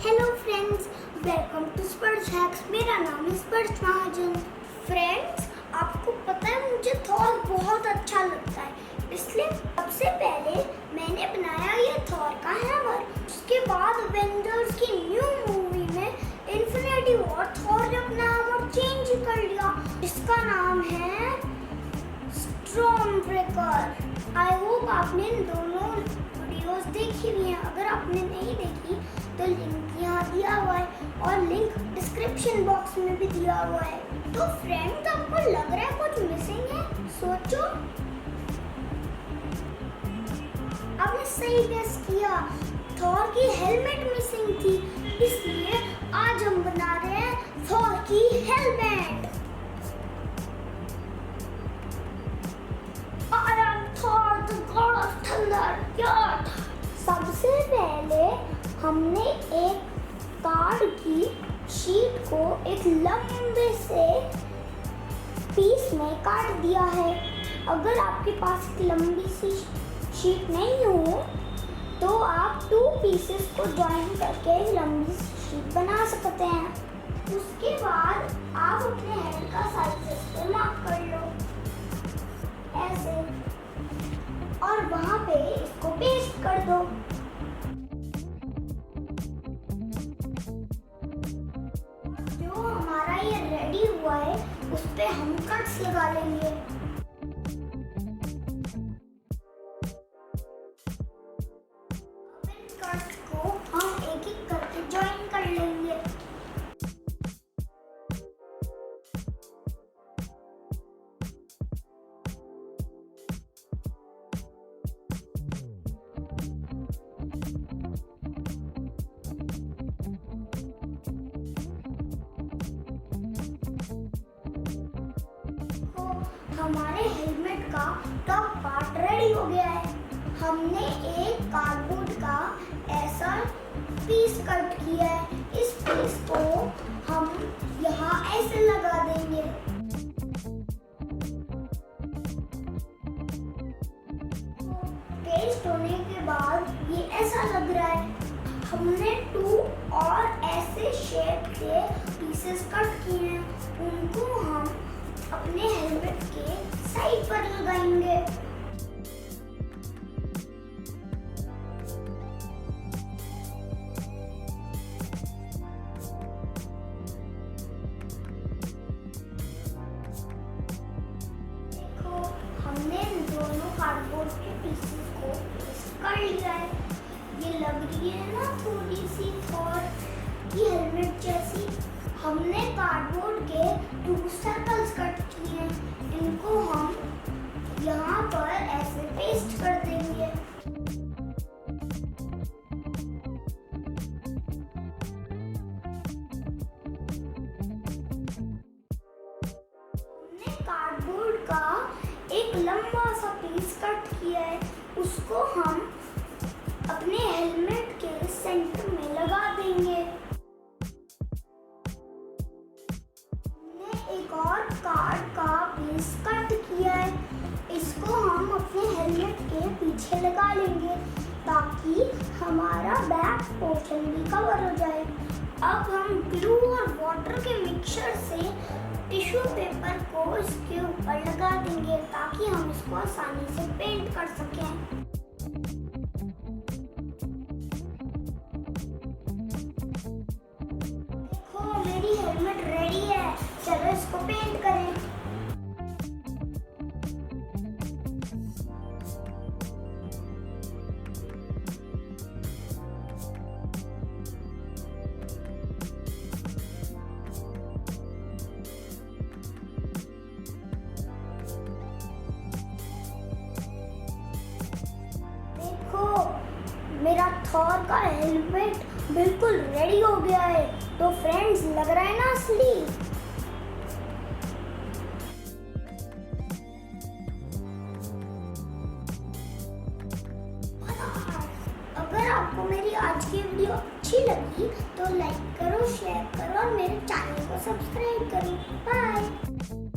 Hello friends, welcome to स्पर्श hacks. मेरा नाम है स्पर्श महाजन। फ्रेंड्स, आपको पता है मुझे थॉर बहुत अच्छा लगता है, इसलिए सबसे पहले मैंने बनाया ये थॉर का हैमर। उसके बाद अवेंजर्स की न्यू मूवी में इन्फिनिटी वॉर थॉर ने अपना हैमर चेंज कर लिया, इसका नाम है स्टॉर्मब्रेकर। आई होप आपने इन दोनों वीडियोस देखी हुई हैं। अगर आपने नहीं देखी तो लिंक यहाँ दिया हुआ है और लिंक डिस्क्रिप्शन बॉक्स में भी दिया हुआ है। तो फ्रेंड्स, आपको लग रहा है कुछ मिसिंग है? सोचो, आपने सही गेस किया, थॉर की हेलमेट मिसिंग थी, इसलिए आज हम बना रहे हैं थॉर की हेलमेट। सबसे पहले हमने एक कार्ड की शीट को एक लंबे से पीस में काट दिया है। अगर आपके पास एक लंबी सी शीट नहीं हो तो आप 2 पीसेस को जॉइन करके एक लंबी सी शीट बना सकते हैं। उसके बाद आप अपने हेड का साइज से मार्क कर लो ऐसे, और वहाँ पे इसको पेस्ट कर दो। जो हमारा ये रेडी हुआ है उस पे हम कट्स लगा लेंगे। अब इन कट्स को हम एक एक करके जॉइन कर लेंगे। हमारे हेलमेट का टॉप पार्ट रेडी हो गया है। हमने एक कार्डबोर्ड का ऐसा पीस कट किया है। इस पीस को हम यहाँ ऐसे लगा देंगे। पेस्ट होने के बाद ये ऐसा लग रहा है। हमने 2 और ऐसे शेप के पीसेस कट किए हैं, उनको हम अपने हेलमेट के साइड पर लगाएंगे। देखो, हमने इन दोनों कार्डबोर्ड के पीसेस को कर लिया है। ये लग रही है ना थोड़ी सी थॉर की हेलमेट जैसी। हमने कार्डबोर्ड के 2 सर्कल्स कट किए हैं, इनको हम यहाँ पर ऐसे पेस्ट कर देंगे। हमने कार्डबोर्ड का एक लंबा सा पीस कट किया है, उसको हम अपने हेलमेट के सेंटर में लगा देंगे। एक और कार्ड का पीस कट किया है, इसको हम अपने हेलमेट के पीछे लगा लेंगे ताकि हमारा बैक पोर्शन भी कवर हो जाए। अब हम ग्लू और वाटर के मिक्सचर से टिश्यू पेपर को इसके ऊपर लगा देंगे ताकि हम इसको आसानी से पेंट कर सकें। देखो, मेरी हेलमेट रेडी है, चलो इसको पेंट करें। देखो, मेरा थॉर का हेलमेट बिल्कुल रेडी हो गया है। तो फ्रेंड्स, लग रहा है ना असली? अगर आपको मेरी आज की वीडियो अच्छी लगी तो लाइक करो, शेयर करो और मेरे चैनल को सब्सक्राइब करो। बाय।